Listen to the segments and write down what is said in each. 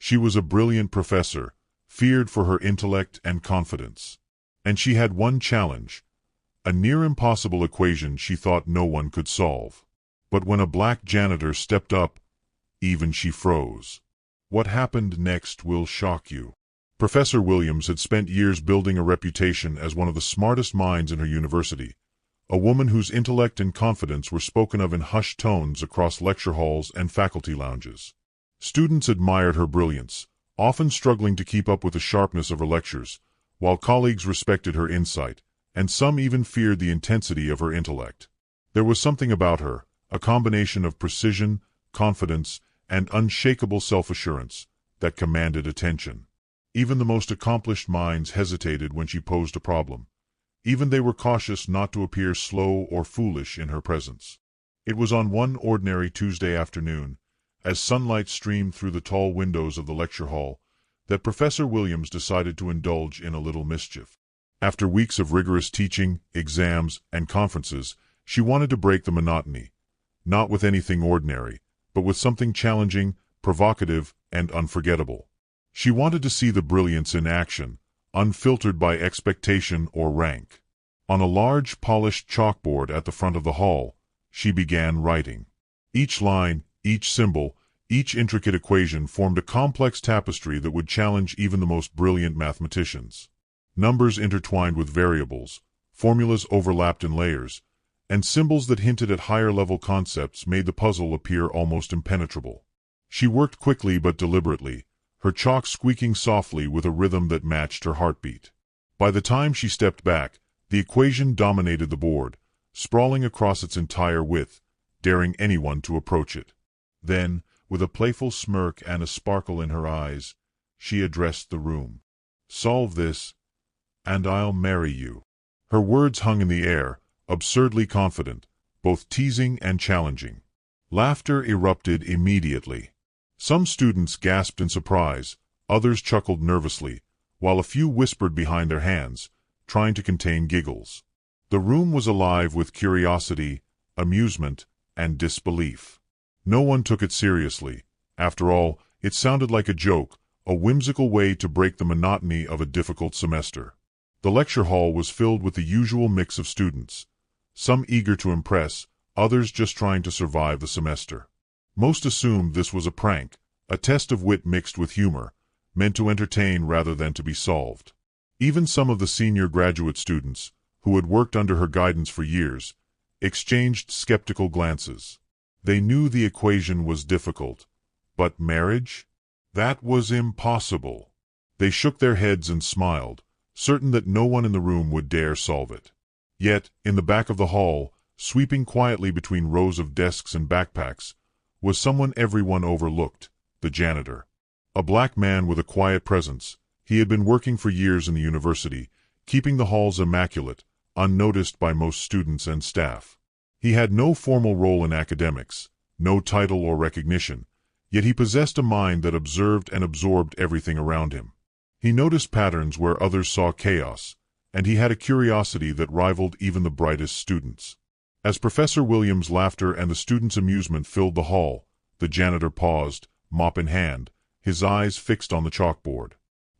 She was a brilliant professor, feared for her intellect and confidence. And she had one challenge, a near-impossible equation she thought no one could solve. But when a black janitor stepped up, even she froze. What happened next will shock you. Professor Williams had spent years building a reputation as one of the smartest minds in her university, a woman whose intellect and confidence were spoken of in hushed tones across lecture halls and faculty lounges. Students admired her brilliance, often struggling to keep up with the sharpness of her lectures, while colleagues respected her insight, and some even feared the intensity of her intellect. There was something about her, a combination of precision, confidence, and unshakable self-assurance, that commanded attention. Even the most accomplished minds hesitated when she posed a problem. Even they were cautious not to appear slow or foolish in her presence. It was on one ordinary Tuesday afternoon, as sunlight streamed through the tall windows of the lecture hall, that Professor Williams decided to indulge in a little mischief. After weeks of rigorous teaching, exams, and conferences, she wanted to break the monotony, not with anything ordinary, but with something challenging, provocative, and unforgettable. She wanted to see the brilliance in action, unfiltered by expectation or rank. On a large, polished chalkboard at the front of the hall, she began writing. Each line, each symbol, each intricate equation formed a complex tapestry that would challenge even the most brilliant mathematicians. Numbers intertwined with variables, formulas overlapped in layers, and symbols that hinted at higher-level concepts made the puzzle appear almost impenetrable. She worked quickly but deliberately, her chalk squeaking softly with a rhythm that matched her heartbeat. By the time she stepped back, the equation dominated the board, sprawling across its entire width, daring anyone to approach it. Then, with a playful smirk and a sparkle in her eyes, she addressed the room. "Solve this, and I'll marry you." Her words hung in the air, absurdly confident, both teasing and challenging. Laughter erupted immediately. Some students gasped in surprise, others chuckled nervously, while a few whispered behind their hands, trying to contain giggles. The room was alive with curiosity, amusement, and disbelief. No one took it seriously. After all, it sounded like a joke, a whimsical way to break the monotony of a difficult semester. The lecture hall was filled with the usual mix of students, some eager to impress, others just trying to survive the semester. Most assumed this was a prank, a test of wit mixed with humor, meant to entertain rather than to be solved. Even some of the senior graduate students, who had worked under her guidance for years, exchanged skeptical glances. They knew the equation was difficult, but marriage? That was impossible. They shook their heads and smiled, certain that no one in the room would dare solve it. Yet, in the back of the hall, sweeping quietly between rows of desks and backpacks, was someone everyone overlooked, the janitor. A black man with a quiet presence, he had been working for years in the university, keeping the halls immaculate, unnoticed by most students and staff. He had no formal role in academics, no title or recognition, yet he possessed a mind that observed and absorbed everything around him. He noticed patterns where others saw chaos, and he had a curiosity that rivaled even the brightest students. As Professor Williams' laughter and the students' amusement filled the hall, the janitor paused, mop in hand, his eyes fixed on the chalkboard.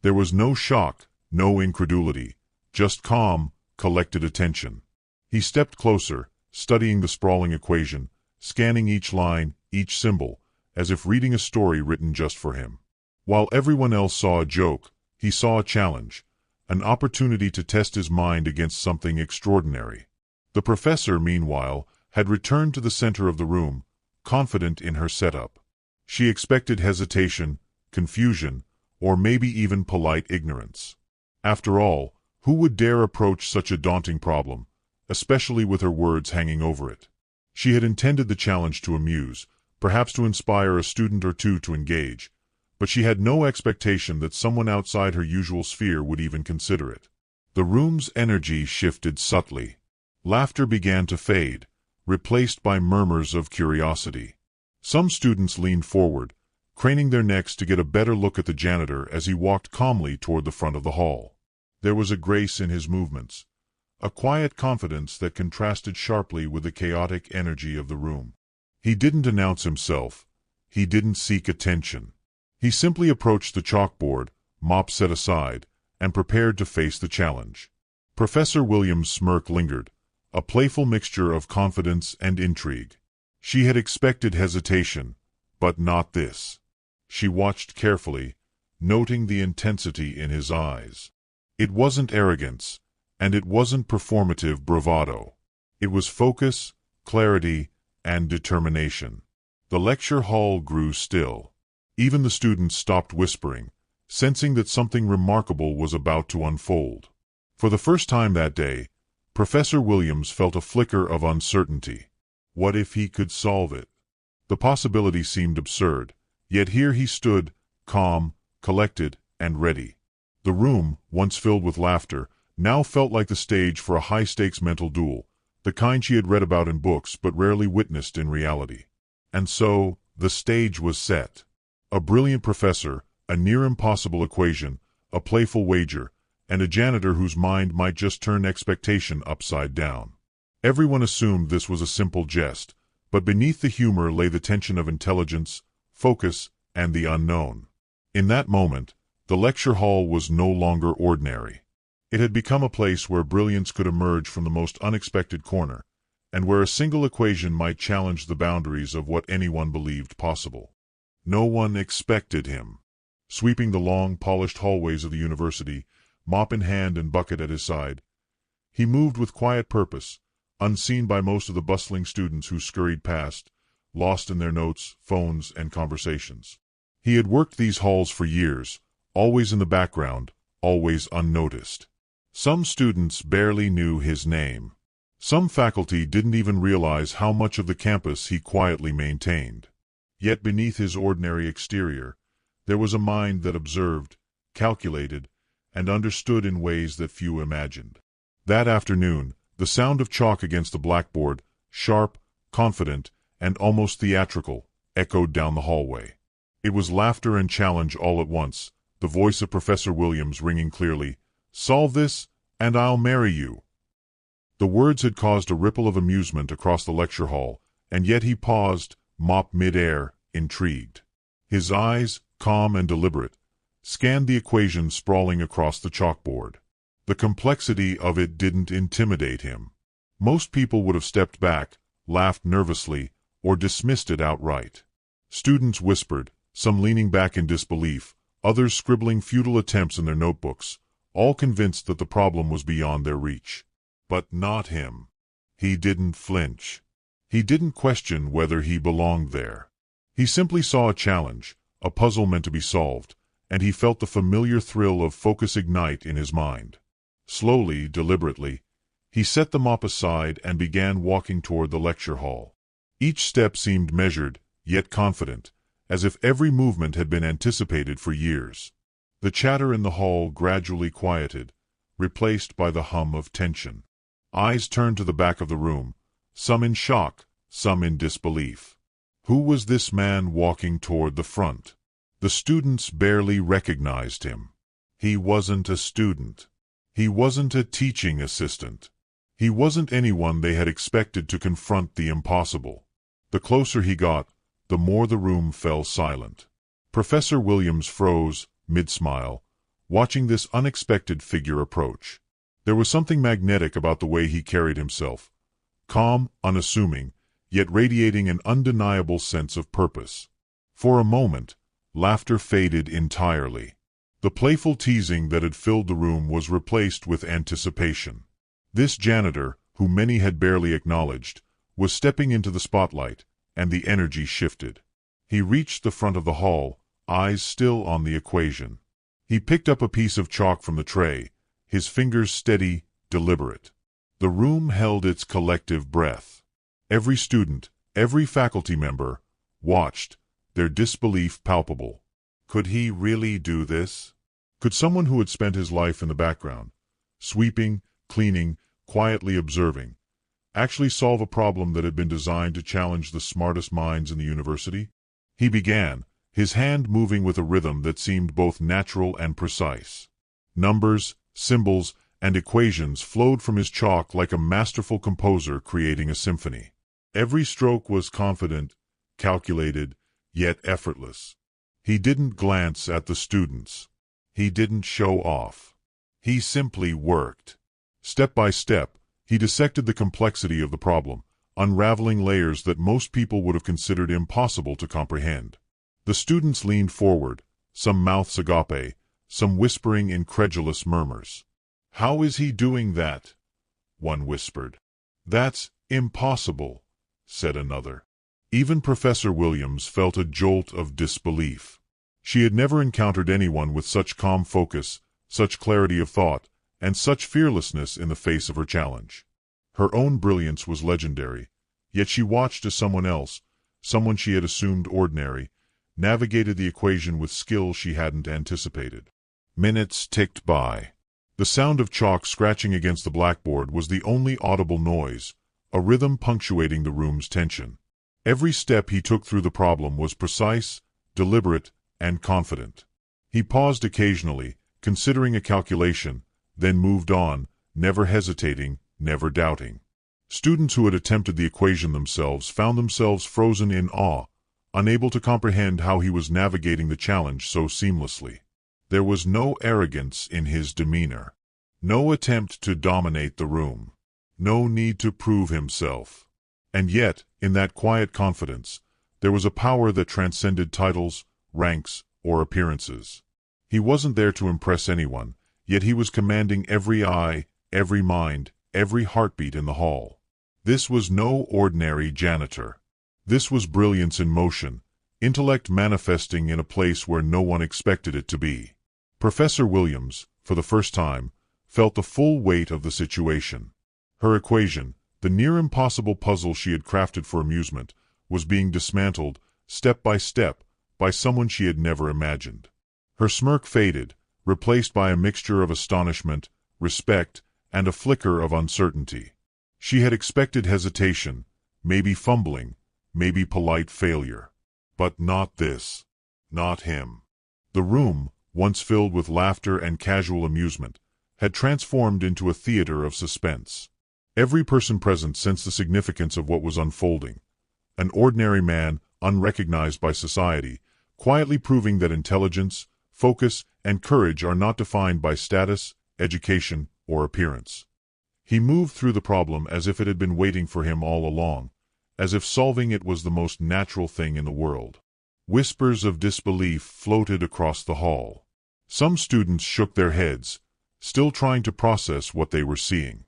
There was no shock, no incredulity, just calm, collected attention. He stepped closer, studying the sprawling equation, scanning each line, each symbol, as if reading a story written just for him. While everyone else saw a joke, he saw a challenge, an opportunity to test his mind against something extraordinary. The professor, meanwhile, had returned to the center of the room, confident in her setup. She expected hesitation, confusion, or maybe even polite ignorance. After all, who would dare approach such a daunting problem, especially with her words hanging over it? She had intended the challenge to amuse, perhaps to inspire a student or two to engage, but she had no expectation that someone outside her usual sphere would even consider it. The room's energy shifted subtly. Laughter began to fade, replaced by murmurs of curiosity. Some students leaned forward, craning their necks to get a better look at the janitor as he walked calmly toward the front of the hall. There was a grace in his movements, a quiet confidence that contrasted sharply with the chaotic energy of the room. He didn't announce himself. He didn't seek attention. He simply approached the chalkboard, mop set aside, and prepared to face the challenge. Professor Williams' smirk lingered, a playful mixture of confidence and intrigue. She had expected hesitation, but not this. She watched carefully, noting the intensity in his eyes. It wasn't arrogance, and it wasn't performative bravado. It was focus, clarity, and determination. The lecture hall grew still. Even the students stopped whispering, sensing that something remarkable was about to unfold. For the first time that day, Professor Williams felt a flicker of uncertainty. What if he could solve it? The possibility seemed absurd, yet here he stood, calm, collected, and ready. The room, once filled with laughter, now felt like the stage for a high-stakes mental duel, the kind she had read about in books but rarely witnessed in reality. And so, the stage was set. A brilliant professor, a near-impossible equation, a playful wager, and a janitor whose mind might just turn expectation upside down. Everyone assumed this was a simple jest, but beneath the humor lay the tension of intelligence, focus, and the unknown. In that moment, the lecture hall was no longer ordinary. It had become a place where brilliance could emerge from the most unexpected corner, and where a single equation might challenge the boundaries of what anyone believed possible. No one expected him. Sweeping the long, polished hallways of the university, mop in hand and bucket at his side, he moved with quiet purpose, unseen by most of the bustling students who scurried past, lost in their notes, phones, and conversations. He had worked these halls for years, always in the background, always unnoticed. Some students barely knew his name. Some faculty didn't even realize how much of the campus he quietly maintained. Yet beneath his ordinary exterior, there was a mind that observed, calculated, and understood in ways that few imagined. That afternoon, the sound of chalk against the blackboard, sharp, confident, and almost theatrical, echoed down the hallway. It was laughter and challenge all at once, the voice of Professor Williams ringing clearly, "Solve this, and I'll marry you." The words had caused a ripple of amusement across the lecture hall, and yet he paused, mop mid-air, intrigued. His eyes, calm and deliberate, scanned the equation sprawling across the chalkboard. The complexity of it didn't intimidate him. Most people would have stepped back, laughed nervously, or dismissed it outright. Students whispered, some leaning back in disbelief, others scribbling futile attempts in their notebooks, all convinced that the problem was beyond their reach. But not him. He didn't flinch. He didn't question whether he belonged there. He simply saw a challenge, a puzzle meant to be solved, and he felt the familiar thrill of focus ignite in his mind. Slowly, deliberately, he set the mop aside and began walking toward the lecture hall. Each step seemed measured, yet confident, as if every movement had been anticipated for years. The chatter in the hall gradually quieted, replaced by the hum of tension. Eyes turned to the back of the room, some in shock, some in disbelief. Who was this man walking toward the front? The students barely recognized him. He wasn't a student. He wasn't a teaching assistant. He wasn't anyone they had expected to confront the impossible. The closer he got, the more the room fell silent. Professor Williams froze, mid-smile, watching this unexpected figure approach. There was something magnetic about the way he carried himself, calm, unassuming, yet radiating an undeniable sense of purpose. For a moment, laughter faded entirely. The playful teasing that had filled the room was replaced with anticipation. This janitor, whom many had barely acknowledged, was stepping into the spotlight, and the energy shifted. He reached the front of the hall, eyes still on the equation. He picked up a piece of chalk from the tray, his fingers steady, deliberate. The room held its collective breath. Every student, every faculty member, watched, their disbelief palpable. Could he really do this? Could someone who had spent his life in the background, sweeping, cleaning, quietly observing, actually solve a problem that had been designed to challenge the smartest minds in the university? He began, his hand moving with a rhythm that seemed both natural and precise. Numbers, symbols, and equations flowed from his chalk like a masterful composer creating a symphony. Every stroke was confident, calculated, yet effortless. He didn't glance at the students. He didn't show off. He simply worked. Step by step, he dissected the complexity of the problem, unraveling layers that most people would have considered impossible to comprehend. The students leaned forward, some mouths agape, some whispering incredulous murmurs. "How is he doing that?" one whispered. "That's impossible," said another. Even Professor Williams felt a jolt of disbelief. She had never encountered anyone with such calm focus, such clarity of thought, and such fearlessness in the face of her challenge. Her own brilliance was legendary, yet she watched as someone else, someone she had assumed ordinary, navigated the equation with skill she hadn't anticipated. Minutes ticked by. The sound of chalk scratching against the blackboard was the only audible noise, a rhythm punctuating the room's tension. Every step he took through the problem was precise, deliberate, and confident. He paused occasionally, considering a calculation, then moved on, never hesitating, never doubting. Students who had attempted the equation themselves found themselves frozen in awe, unable to comprehend how he was navigating the challenge so seamlessly. There was no arrogance in his demeanor, no attempt to dominate the room, no need to prove himself. And yet, in that quiet confidence, there was a power that transcended titles, ranks, or appearances. He wasn't there to impress anyone, yet he was commanding every eye, every mind, every heartbeat in the hall. This was no ordinary janitor. This was brilliance in motion, intellect manifesting in a place where no one expected it to be. Professor Williams, for the first time, felt the full weight of the situation. Her equation, the near-impossible puzzle she had crafted for amusement, was being dismantled, step, by someone she had never imagined. Her smirk faded, replaced by a mixture of astonishment, respect, and a flicker of uncertainty. She had expected hesitation, maybe fumbling, maybe polite failure. But not this. Not him. The room, once filled with laughter and casual amusement, had transformed into a theater of suspense. Every person present sensed the significance of what was unfolding. An ordinary man, unrecognized by society, quietly proving that intelligence, focus, and courage are not defined by status, education, or appearance. He moved through the problem as if it had been waiting for him all along, as if solving it was the most natural thing in the world. Whispers of disbelief floated across the hall. Some students shook their heads, still trying to process what they were seeing.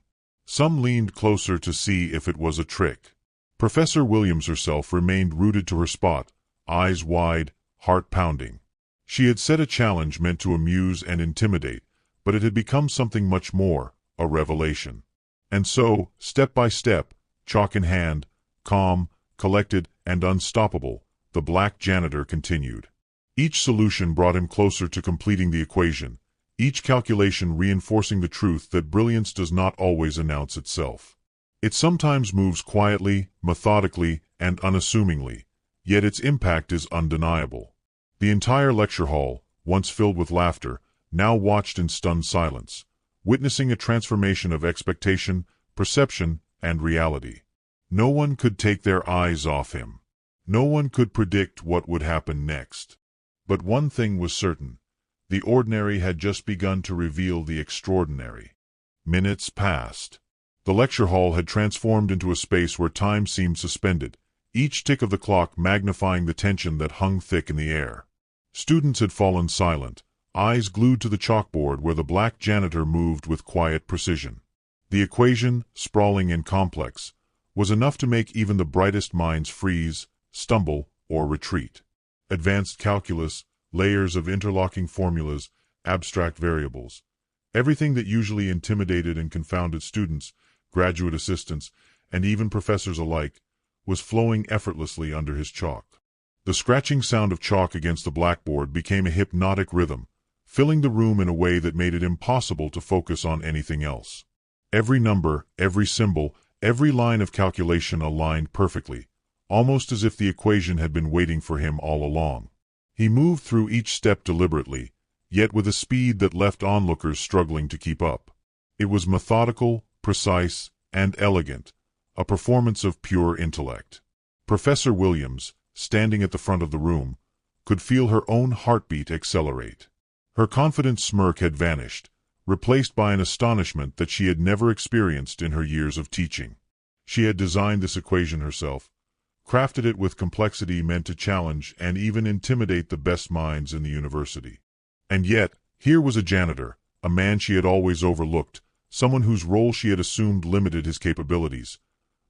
Some leaned closer to see if it was a trick. Professor Williams herself remained rooted to her spot, eyes wide, heart pounding. She had set a challenge meant to amuse and intimidate, but it had become something much more, a revelation. And so, step by step, chalk in hand, calm, collected, and unstoppable, the black janitor continued. Each solution brought him closer to completing the equation, each calculation reinforcing the truth that brilliance does not always announce itself. It sometimes moves quietly, methodically, and unassumingly, yet its impact is undeniable. The entire lecture hall, once filled with laughter, now watched in stunned silence, witnessing a transformation of expectation, perception, and reality. No one could take their eyes off him. No one could predict what would happen next. But one thing was certain. The ordinary had just begun to reveal the extraordinary. Minutes passed. The lecture hall had transformed into a space where time seemed suspended, each tick of the clock magnifying the tension that hung thick in the air. Students had fallen silent, eyes glued to the chalkboard where the black janitor moved with quiet precision. The equation, sprawling and complex, was enough to make even the brightest minds freeze, stumble, or retreat. Advanced calculus, layers of interlocking formulas, abstract variables. Everything that usually intimidated and confounded students, graduate assistants, and even professors alike, was flowing effortlessly under his chalk. The scratching sound of chalk against the blackboard became a hypnotic rhythm, filling the room in a way that made it impossible to focus on anything else. Every number, every symbol, every line of calculation aligned perfectly, almost as if the equation had been waiting for him all along. He moved through each step deliberately, yet with a speed that left onlookers struggling to keep up. It was methodical, precise, and elegant, a performance of pure intellect. Professor Williams, standing at the front of the room, could feel her own heartbeat accelerate. Her confident smirk had vanished, replaced by an astonishment that she had never experienced in her years of teaching. She had designed this equation herself, crafted it with complexity meant to challenge and even intimidate the best minds in the university. And yet, here was a janitor, a man she had always overlooked, someone whose role she had assumed limited his capabilities,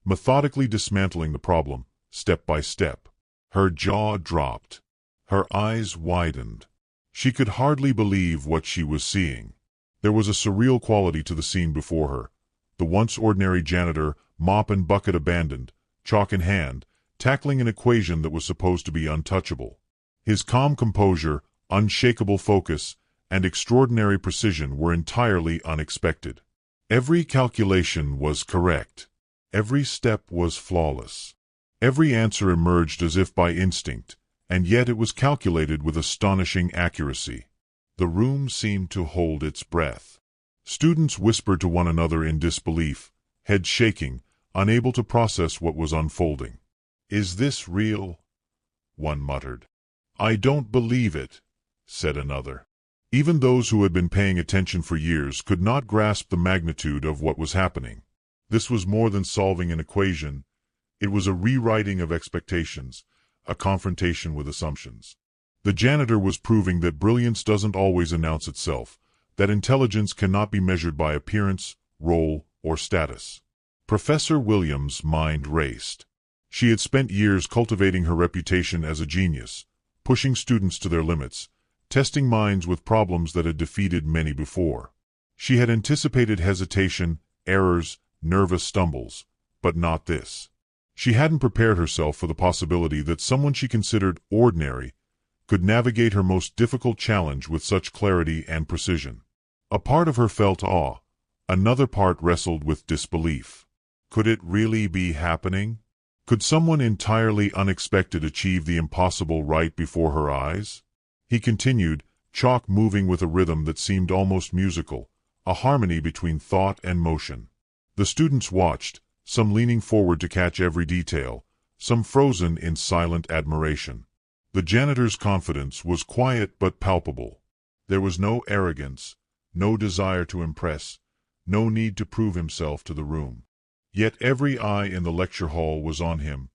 methodically dismantling the problem, step by step. Her jaw dropped. Her eyes widened. She could hardly believe what she was seeing. There was a surreal quality to the scene before her. The once ordinary janitor, mop and bucket abandoned, chalk in hand, tackling an equation that was supposed to be untouchable. His calm composure, unshakable focus, and extraordinary precision were entirely unexpected. Every calculation was correct. Every step was flawless. Every answer emerged as if by instinct, and yet it was calculated with astonishing accuracy. The room seemed to hold its breath. Students whispered to one another in disbelief, heads shaking, unable to process what was unfolding. "Is this real?" one muttered. "I don't believe it," said another. Even those who had been paying attention for years could not grasp the magnitude of what was happening. This was more than solving an equation. It was a rewriting of expectations, a confrontation with assumptions. The janitor was proving that brilliance doesn't always announce itself, that intelligence cannot be measured by appearance, role, or status. Professor Williams' mind raced. She had spent years cultivating her reputation as a genius, pushing students to their limits, testing minds with problems that had defeated many before. She had anticipated hesitation, errors, nervous stumbles, but not this. She hadn't prepared herself for the possibility that someone she considered ordinary could navigate her most difficult challenge with such clarity and precision. A part of her felt awe, another part wrestled with disbelief. Could it really be happening? Could someone entirely unexpected achieve the impossible right before her eyes? He continued, chalk moving with a rhythm that seemed almost musical, a harmony between thought and motion. The students watched, some leaning forward to catch every detail, some frozen in silent admiration. The janitor's confidence was quiet but palpable. There was no arrogance, no desire to impress, no need to prove himself to the room. Yet every eye in the lecture hall was on him,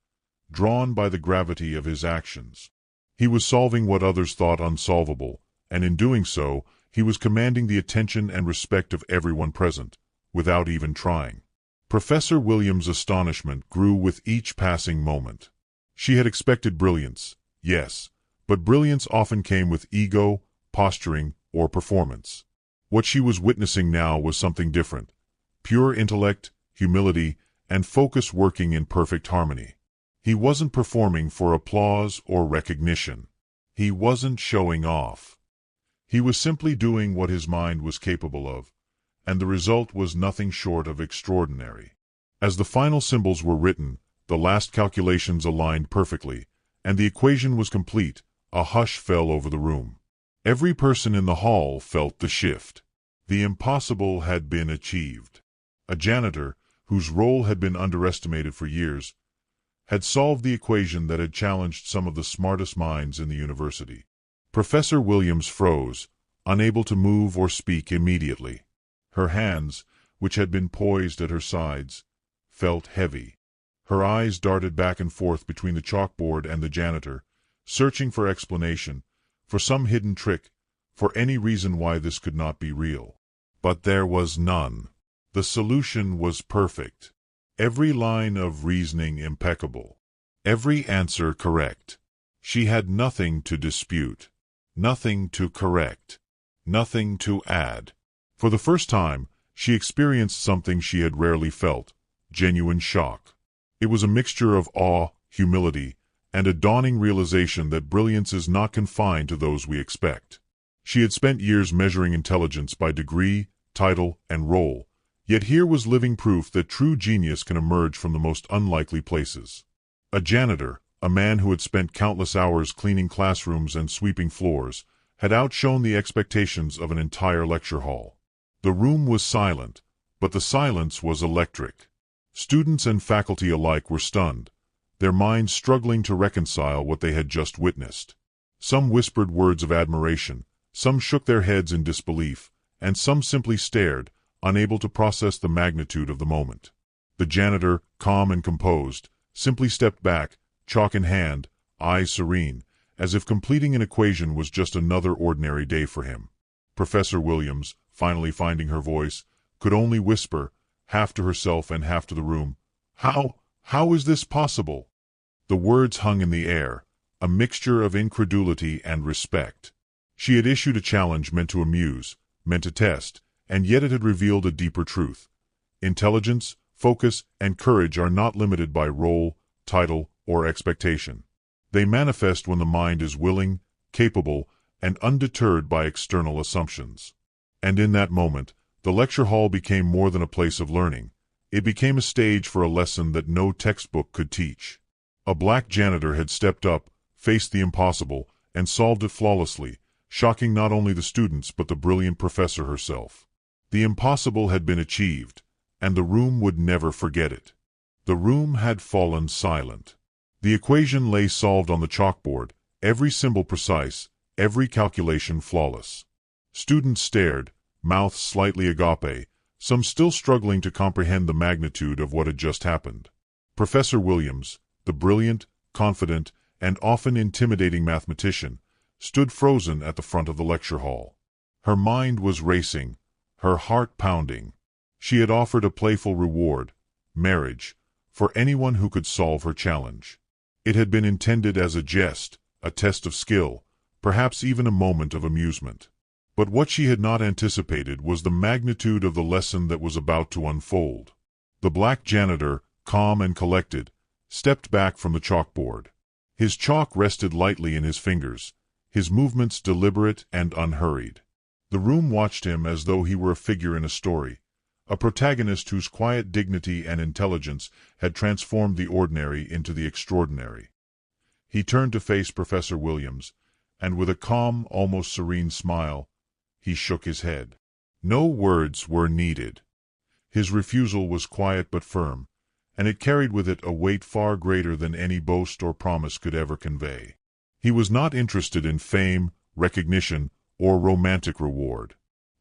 drawn by the gravity of his actions. He was solving what others thought unsolvable, and in doing so, he was commanding the attention and respect of everyone present, without even trying. Professor Williams' astonishment grew with each passing moment. She had expected brilliance, yes, but brilliance often came with ego, posturing, or performance. What she was witnessing now was something different: pure intellect, humility, and focus working in perfect harmony. He wasn't performing for applause or recognition. He wasn't showing off. He was simply doing what his mind was capable of, and the result was nothing short of extraordinary. As the final symbols were written, the last calculations aligned perfectly, and the equation was complete. A hush fell over the room. Every person in the hall felt the shift. The impossible had been achieved. A janitor, whose role had been underestimated for years, had solved the equation that had challenged some of the smartest minds in the university. Professor Williams froze, unable to move or speak immediately. Her hands, which had been poised at her sides, felt heavy. Her eyes darted back and forth between the chalkboard and the janitor, searching for explanation, for some hidden trick, for any reason why this could not be real. But there was none. The solution was perfect. Every line of reasoning impeccable. Every answer correct. She had nothing to dispute, nothing to correct, nothing to add. For the first time, she experienced something she had rarely felt: genuine shock. It was a mixture of awe, humility, and a dawning realization that brilliance is not confined to those we expect. She had spent years measuring intelligence by degree, title, and role, yet here was living proof that true genius can emerge from the most unlikely places. A janitor, a man who had spent countless hours cleaning classrooms and sweeping floors, had outshone the expectations of an entire lecture hall. The room was silent, but the silence was electric. Students and faculty alike were stunned, their minds struggling to reconcile what they had just witnessed. Some whispered words of admiration, some shook their heads in disbelief, and some simply stared, unable to process the magnitude of the moment. The janitor, calm and composed, simply stepped back, chalk in hand, eyes serene, as if completing an equation was just another ordinary day for him. Professor Williams, finally finding her voice, could only whisper, half to herself and half to the room, How is this possible?" The words hung in the air, a mixture of incredulity and respect. She had issued a challenge meant to amuse, meant to test, and yet it had revealed a deeper truth. Intelligence, focus, and courage are not limited by role, title, or expectation. They manifest when the mind is willing, capable, and undeterred by external assumptions. And in that moment, the lecture hall became more than a place of learning. It became a stage for a lesson that no textbook could teach. A black janitor had stepped up, faced the impossible, and solved it flawlessly, shocking not only the students but the brilliant professor herself. The impossible had been achieved, and the room would never forget it. The room had fallen silent. The equation lay solved on the chalkboard, every symbol precise, every calculation flawless. Students stared, mouths slightly agape, some still struggling to comprehend the magnitude of what had just happened. Professor Williams, the brilliant, confident, and often intimidating mathematician, stood frozen at the front of the lecture hall. Her mind was racing, her heart pounding. She had offered a playful reward, marriage, for anyone who could solve her challenge. It had been intended as a jest, a test of skill, perhaps even a moment of amusement. But what she had not anticipated was the magnitude of the lesson that was about to unfold. The black janitor, calm and collected, stepped back from the chalkboard. His chalk rested lightly in his fingers, his movements deliberate and unhurried. The room watched him as though he were a figure in a story, a protagonist whose quiet dignity and intelligence had transformed the ordinary into the extraordinary. He turned to face Professor Williams, and with a calm, almost serene smile, he shook his head. No words were needed. His refusal was quiet but firm, and it carried with it a weight far greater than any boast or promise could ever convey. He was not interested in fame, recognition, or romantic reward.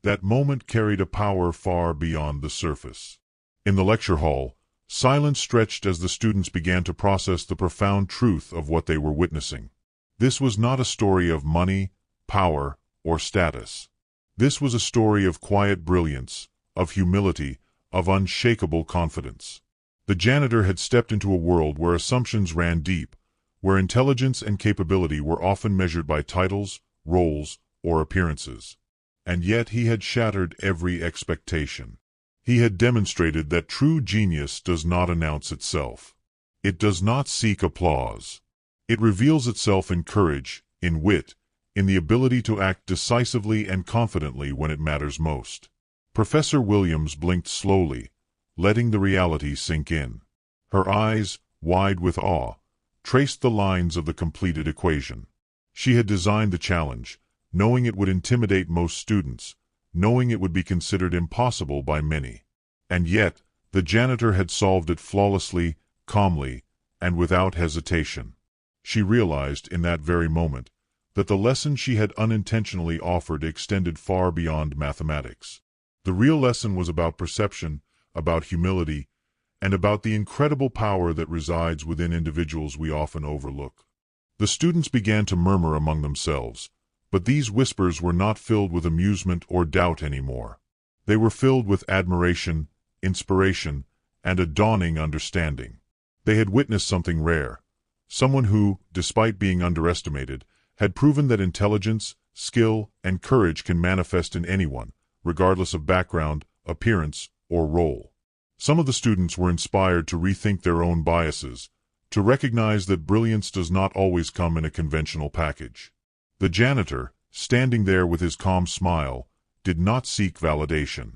That moment carried a power far beyond the surface. In the lecture hall, silence stretched as the students began to process the profound truth of what they were witnessing. This was not a story of money, power, or status. This was a story of quiet brilliance, of humility, of unshakable confidence. The janitor had stepped into a world where assumptions ran deep, where intelligence and capability were often measured by titles, roles, or appearances. And yet he had shattered every expectation. He had demonstrated that true genius does not announce itself. It does not seek applause. It reveals itself in courage, in wit, in the ability to act decisively and confidently when it matters most. Professor Williams blinked slowly, letting the reality sink in. Her eyes, wide with awe, traced the lines of the completed equation. She had designed the challenge, knowing it would intimidate most students, knowing it would be considered impossible by many. And yet, the janitor had solved it flawlessly, calmly, and without hesitation. She realized, in that very moment, that the lesson she had unintentionally offered extended far beyond mathematics. The real lesson was about perception, about humility, and about the incredible power that resides within individuals we often overlook. The students began to murmur among themselves, but these whispers were not filled with amusement or doubt anymore. They were filled with admiration, inspiration, and a dawning understanding. They had witnessed something rare, someone who, despite being underestimated, had proven that intelligence, skill, and courage can manifest in anyone, regardless of background, appearance, or role. Some of the students were inspired to rethink their own biases, to recognize that brilliance does not always come in a conventional package. The janitor, standing there with his calm smile, did not seek validation.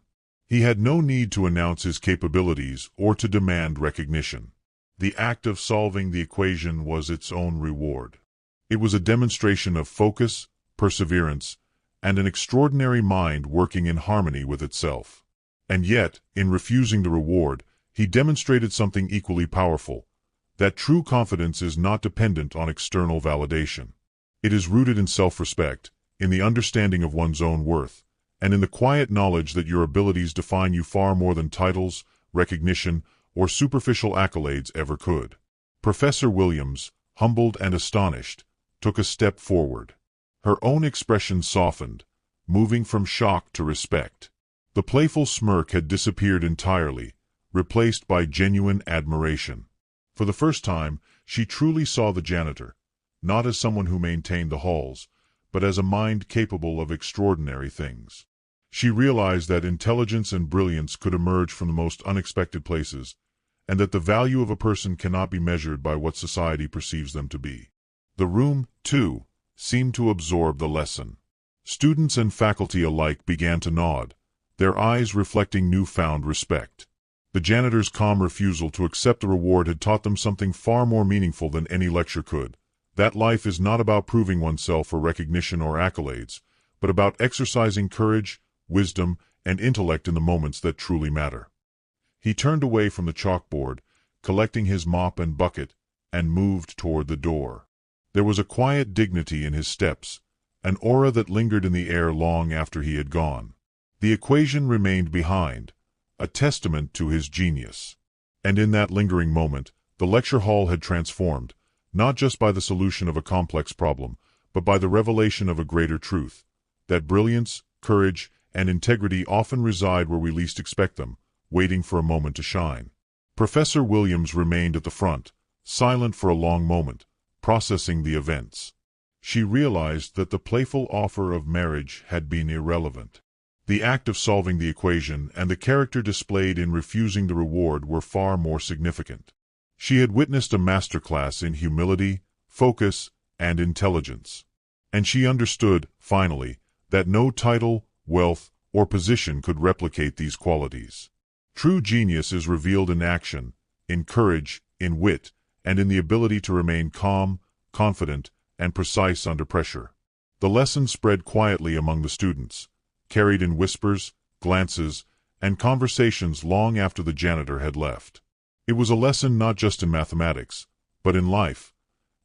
He had no need to announce his capabilities or to demand recognition. The act of solving the equation was its own reward. It was a demonstration of focus, perseverance, and an extraordinary mind working in harmony with itself. And yet, in refusing the reward, he demonstrated something equally powerful, that true confidence is not dependent on external validation. It is rooted in self-respect, in the understanding of one's own worth, and in the quiet knowledge that your abilities define you far more than titles, recognition, or superficial accolades ever could. Professor Williams, humbled and astonished, took a step forward. Her own expression softened, moving from shock to respect. The playful smirk had disappeared entirely, replaced by genuine admiration. For the first time, she truly saw the janitor, not as someone who maintained the halls, but as a mind capable of extraordinary things. She realized that intelligence and brilliance could emerge from the most unexpected places, and that the value of a person cannot be measured by what society perceives them to be. The room, too, seemed to absorb the lesson. Students and faculty alike began to nod, their eyes reflecting newfound respect. The janitor's calm refusal to accept the reward had taught them something far more meaningful than any lecture could: that life is not about proving oneself for recognition or accolades, but about exercising courage, wisdom, and intellect in the moments that truly matter. He turned away from the chalkboard, collecting his mop and bucket, and moved toward the door. There was a quiet dignity in his steps, an aura that lingered in the air long after he had gone. The equation remained behind, a testament to his genius. And in that lingering moment, the lecture hall had transformed, not just by the solution of a complex problem, but by the revelation of a greater truth: that brilliance, courage, and integrity often reside where we least expect them, waiting for a moment to shine. Professor Williams remained at the front, silent for a long moment, processing the events. She realized that the playful offer of marriage had been irrelevant. The act of solving the equation and the character displayed in refusing the reward were far more significant. She had witnessed a masterclass in humility, focus, and intelligence. And she understood, finally, that no title, wealth, or position could replicate these qualities. True genius is revealed in action, in courage, in wit, and in the ability to remain calm, confident, and precise under pressure. The lesson spread quietly among the students, carried in whispers, glances, and conversations long after the janitor had left. It was a lesson not just in mathematics, but in life.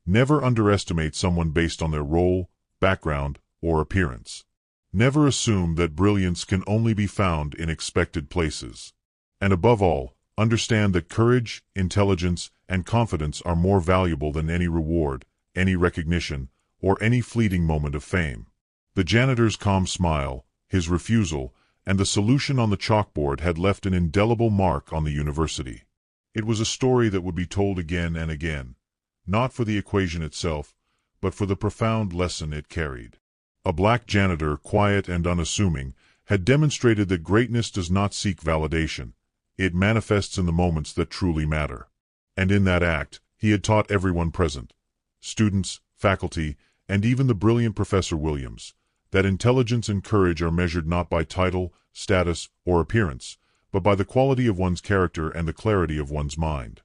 Never underestimate someone based on their role, background, or appearance. Never assume that brilliance can only be found in expected places. And above all, understand that courage, intelligence, and confidence are more valuable than any reward, any recognition, or any fleeting moment of fame. The janitor's calm smile, his refusal, and the solution on the chalkboard had left an indelible mark on the university. It was a story that would be told again and again, not for the equation itself, but for the profound lesson it carried. A black janitor, quiet and unassuming, had demonstrated that greatness does not seek validation. It manifests in the moments that truly matter. And in that act, he had taught everyone present, students, faculty, and even the brilliant Professor Williams, that intelligence and courage are measured not by title, status, or appearance, but by the quality of one's character and the clarity of one's mind.